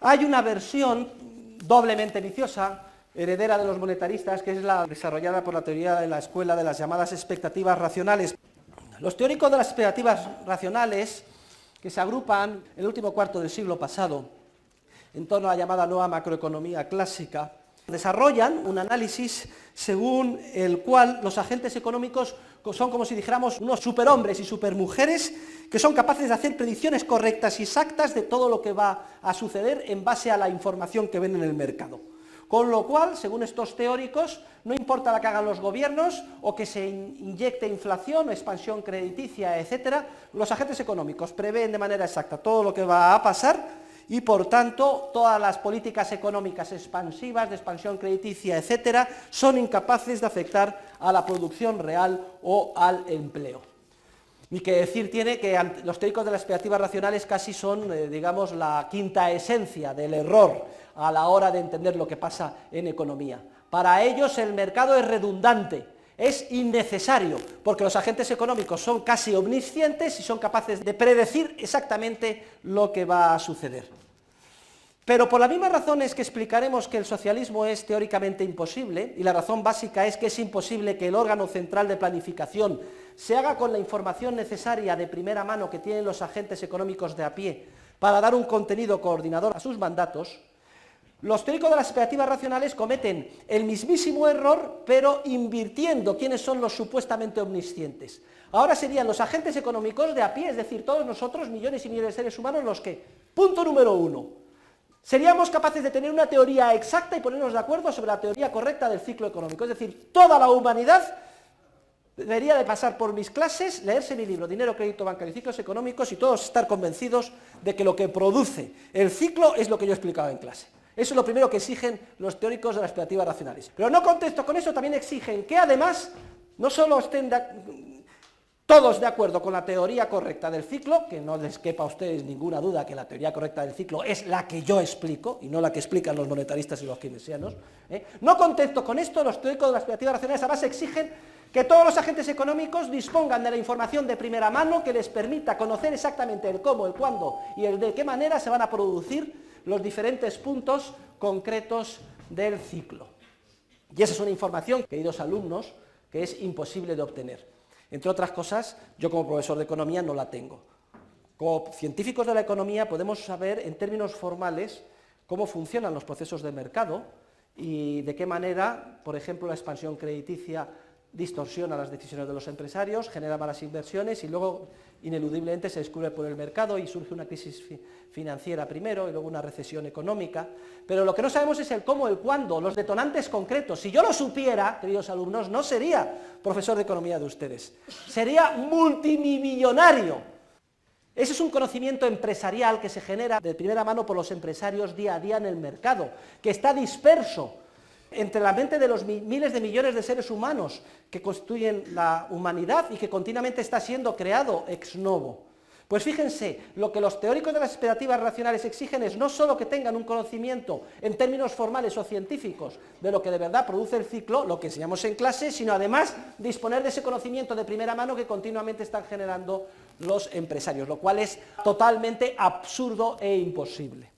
Hay una versión doblemente viciosa, heredera de los monetaristas, que es la desarrollada por la teoría de la escuela de las llamadas expectativas racionales. Los teóricos de las expectativas racionales, que se agrupan en el último cuarto del siglo pasado, en torno a la llamada nueva macroeconomía clásica, desarrollan un análisis según el cual los agentes económicos son como si dijéramos unos superhombres y supermujeres que son capaces de hacer predicciones correctas y exactas de todo lo que va a suceder en base a la información que ven en el mercado. Con lo cual, según estos teóricos, no importa lo que hagan los gobiernos o que se inyecte inflación o expansión crediticia, etcétera, los agentes económicos prevén de manera exacta todo lo que va a pasar y, por tanto, todas las políticas económicas expansivas, de expansión crediticia, etcétera, son incapaces de afectar a la producción real o al empleo. Ni que decir tiene que los teóricos de las expectativas racionales casi son, digamos, la quinta esencia del error a la hora de entender lo que pasa en economía. Para ellos el mercado es redundante, es innecesario, porque los agentes económicos son casi omniscientes y son capaces de predecir exactamente lo que va a suceder. Pero por las mismas razones que explicaremos que el socialismo es teóricamente imposible, y la razón básica es que es imposible que el órgano central de planificación se haga con la información necesaria de primera mano que tienen los agentes económicos de a pie para dar un contenido coordinador a sus mandatos, los teóricos de las expectativas racionales cometen el mismísimo error, pero invirtiendo quiénes son los supuestamente omniscientes. Ahora serían los agentes económicos de a pie, es decir, todos nosotros, millones y millones de seres humanos, los que, punto número uno, seríamos capaces de tener una teoría exacta y ponernos de acuerdo sobre la teoría correcta del ciclo económico. Es decir, toda la humanidad debería de pasar por mis clases, leerse mi libro, Dinero, Crédito Bancario y Ciclos Económicos, y todos estar convencidos de que lo que produce el ciclo es lo que yo he explicado en clase. Eso es lo primero que exigen los teóricos de las expectativas racionales. Pero no contento con eso, también exigen que además no solo estén todos de acuerdo con la teoría correcta del ciclo, que no les quepa a ustedes ninguna duda que la teoría correcta del ciclo es la que yo explico, y no la que explican los monetaristas y los keynesianos. No contento con esto, los teóricos de las expectativas racionales además exigen que todos los agentes económicos dispongan de la información de primera mano que les permita conocer exactamente el cómo, el cuándo y el de qué manera se van a producir los diferentes puntos concretos del ciclo. Y esa es una información, queridos alumnos, que es imposible de obtener. Entre otras cosas, yo como profesor de economía no la tengo. Como científicos de la economía podemos saber en términos formales cómo funcionan los procesos de mercado y de qué manera, por ejemplo, la expansión crediticia distorsiona las decisiones de los empresarios, genera malas inversiones y luego ineludiblemente se descubre por el mercado y surge una crisis financiera primero y luego una recesión económica. Pero lo que no sabemos es el cómo, el cuándo, los detonantes concretos. Si yo lo supiera, queridos alumnos, no sería profesor de economía de ustedes, sería multimillonario. Ese es un conocimiento empresarial que se genera de primera mano por los empresarios día a día en el mercado, que está disperso entre la mente de los miles de millones de seres humanos que constituyen la humanidad y que continuamente está siendo creado ex novo. Pues fíjense, lo que los teóricos de las expectativas racionales exigen es no solo que tengan un conocimiento en términos formales o científicos de lo que de verdad produce el ciclo, lo que enseñamos en clase, sino además disponer de ese conocimiento de primera mano que continuamente están generando los empresarios, lo cual es totalmente absurdo e imposible.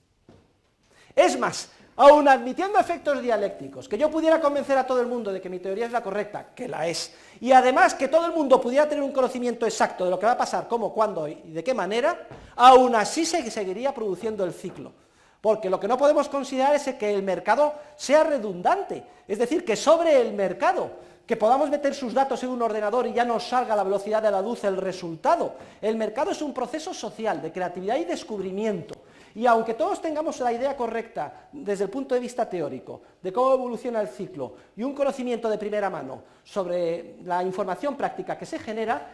Es más, aun admitiendo efectos dialécticos, que yo pudiera convencer a todo el mundo de que mi teoría es la correcta, que la es, y además que todo el mundo pudiera tener un conocimiento exacto de lo que va a pasar, cómo, cuándo y de qué manera, aún así se seguiría produciendo el ciclo. Porque lo que no podemos considerar es que el mercado sea redundante, es decir, que sobre el mercado, que podamos meter sus datos en un ordenador y ya nos salga a la velocidad de la luz el resultado. El mercado es un proceso social de creatividad y descubrimiento. Y aunque todos tengamos la idea correcta desde el punto de vista teórico de cómo evoluciona el ciclo y un conocimiento de primera mano sobre la información práctica que se genera,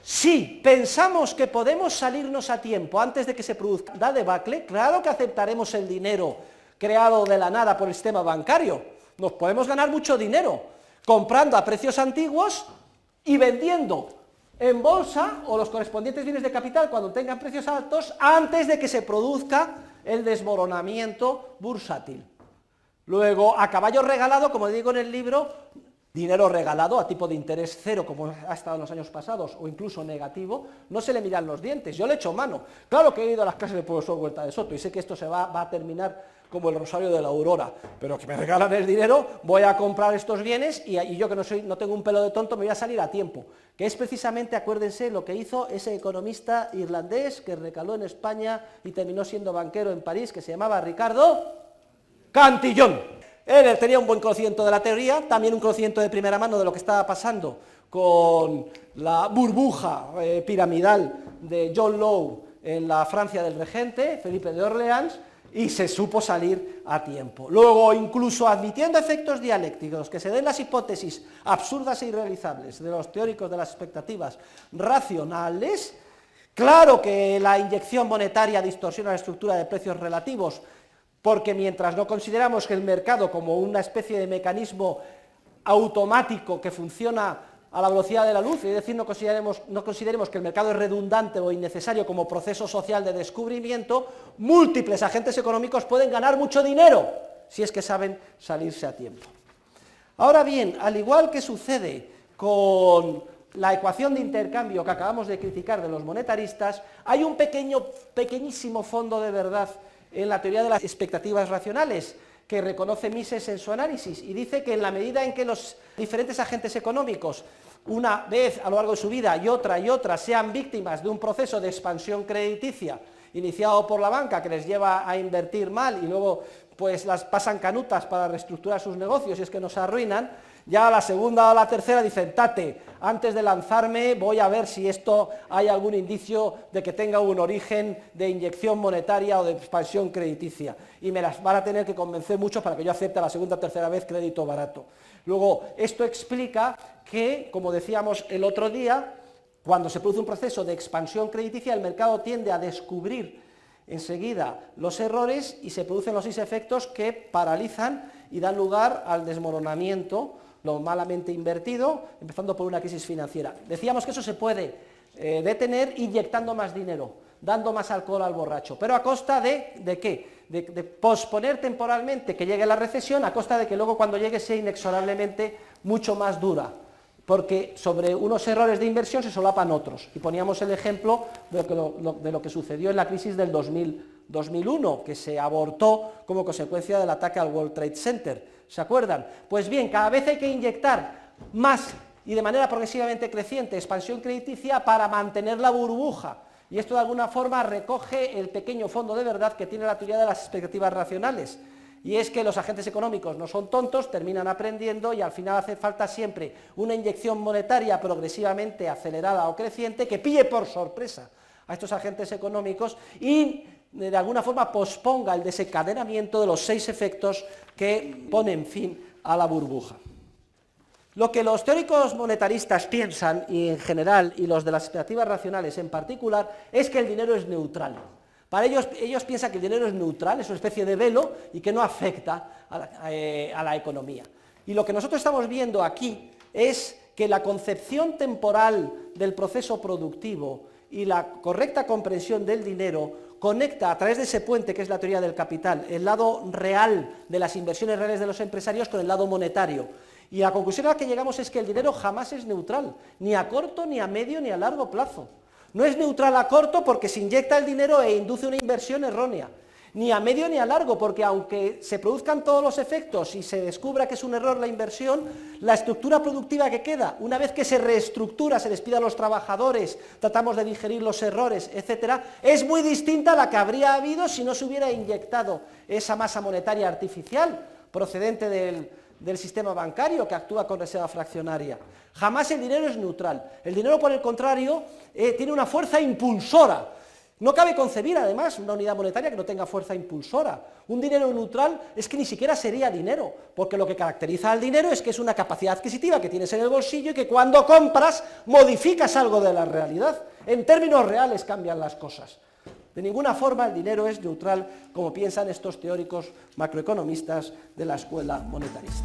si pensamos que podemos salirnos a tiempo antes de que se produzca la debacle, claro que aceptaremos el dinero creado de la nada por el sistema bancario. Nos podemos ganar mucho dinero comprando a precios antiguos y vendiendo en bolsa o los correspondientes bienes de capital cuando tengan precios altos antes de que se produzca el desmoronamiento bursátil. Luego, a caballo regalado, como digo en el libro, dinero regalado a tipo de interés cero, como ha estado en los años pasados, o incluso negativo, no se le miran los dientes. Yo le echo mano. Claro que he ido a las clases del profesor Huerta de Soto y sé que esto va a terminar como el rosario de la aurora, pero que me regalan el dinero, voy a comprar estos bienes y yo que no tengo un pelo de tonto me voy a salir a tiempo. Que es precisamente, acuérdense, lo que hizo ese economista irlandés que recaló en España y terminó siendo banquero en París, que se llamaba Ricardo Cantillon. Él tenía un buen conocimiento de la teoría, también un conocimiento de primera mano de lo que estaba pasando con la burbuja piramidal de John Law en la Francia del regente, Felipe de Orleans, y se supo salir a tiempo. Luego, incluso admitiendo efectos dialécticos, que se den las hipótesis absurdas e irrealizables de los teóricos de las expectativas racionales, claro que la inyección monetaria distorsiona la estructura de precios relativos, porque mientras no consideramos que el mercado como una especie de mecanismo automático que funciona a la velocidad de la luz, es decir, no consideremos que el mercado es redundante o innecesario como proceso social de descubrimiento, múltiples agentes económicos pueden ganar mucho dinero, si es que saben salirse a tiempo. Ahora bien, al igual que sucede con la ecuación de intercambio que acabamos de criticar de los monetaristas, hay un pequeñísimo fondo de verdad en la teoría de las expectativas racionales, que reconoce Mises en su análisis, y dice que en la medida en que los diferentes agentes económicos, una vez a lo largo de su vida y otra, sean víctimas de un proceso de expansión crediticia iniciado por la banca que les lleva a invertir mal y luego pues las pasan canutas para reestructurar sus negocios y es que nos arruinan, ya a la segunda o a la tercera dicen, tate, antes de lanzarme voy a ver si esto hay algún indicio de que tenga un origen de inyección monetaria o de expansión crediticia. Y me las van a tener que convencer mucho para que yo acepte a la segunda o tercera vez crédito barato. Luego, esto explica que, como decíamos el otro día, cuando se produce un proceso de expansión crediticia, el mercado tiende a descubrir enseguida los errores y se producen los 6 efectos que paralizan y dan lugar al desmoronamiento, lo malamente invertido, empezando por una crisis financiera. Decíamos que eso se puede detener inyectando más dinero, dando más alcohol al borracho, pero a costa ¿de qué? De posponer temporalmente que llegue la recesión, a costa de que luego cuando llegue sea inexorablemente mucho más dura, porque sobre unos errores de inversión se solapan otros. Y poníamos el ejemplo de lo que sucedió en la crisis del 2001, que se abortó como consecuencia del ataque al World Trade Center. ¿Se acuerdan? Pues bien, cada vez hay que inyectar más y de manera progresivamente creciente expansión crediticia para mantener la burbuja. Y esto de alguna forma recoge el pequeño fondo de verdad que tiene la teoría de las expectativas racionales. Y es que los agentes económicos no son tontos, terminan aprendiendo y al final hace falta siempre una inyección monetaria progresivamente acelerada o creciente que pille por sorpresa a estos agentes económicos y de alguna forma posponga el desencadenamiento de los 6 efectos que ponen fin a la burbuja. Lo que los teóricos monetaristas piensan, y en general, y los de las expectativas racionales en particular, es que el dinero es neutral. Para ellos piensan que el dinero es neutral, es una especie de velo y que no afecta a la economía. Y lo que nosotros estamos viendo aquí es que la concepción temporal del proceso productivo y la correcta comprensión del dinero conecta a través de ese puente que es la teoría del capital, el lado real de las inversiones reales de los empresarios con el lado monetario. Y la conclusión a la que llegamos es que el dinero jamás es neutral, ni a corto, ni a medio, ni a largo plazo. No es neutral a corto porque se inyecta el dinero e induce una inversión errónea, ni a medio ni a largo, porque aunque se produzcan todos los efectos y se descubra que es un error la inversión, la estructura productiva que queda, una vez que se reestructura, se despide a los trabajadores, tratamos de digerir los errores, etcétera, es muy distinta a la que habría habido si no se hubiera inyectado esa masa monetaria artificial procedente del sistema bancario que actúa con reserva fraccionaria. Jamás el dinero es neutral. El dinero, por el contrario, tiene una fuerza impulsora. No cabe concebir, además, una unidad monetaria que no tenga fuerza impulsora. Un dinero neutral es que ni siquiera sería dinero, porque lo que caracteriza al dinero es que es una capacidad adquisitiva que tienes en el bolsillo y que cuando compras modificas algo de la realidad. En términos reales cambian las cosas. De ninguna forma el dinero es neutral, como piensan estos teóricos macroeconomistas de la escuela monetarista.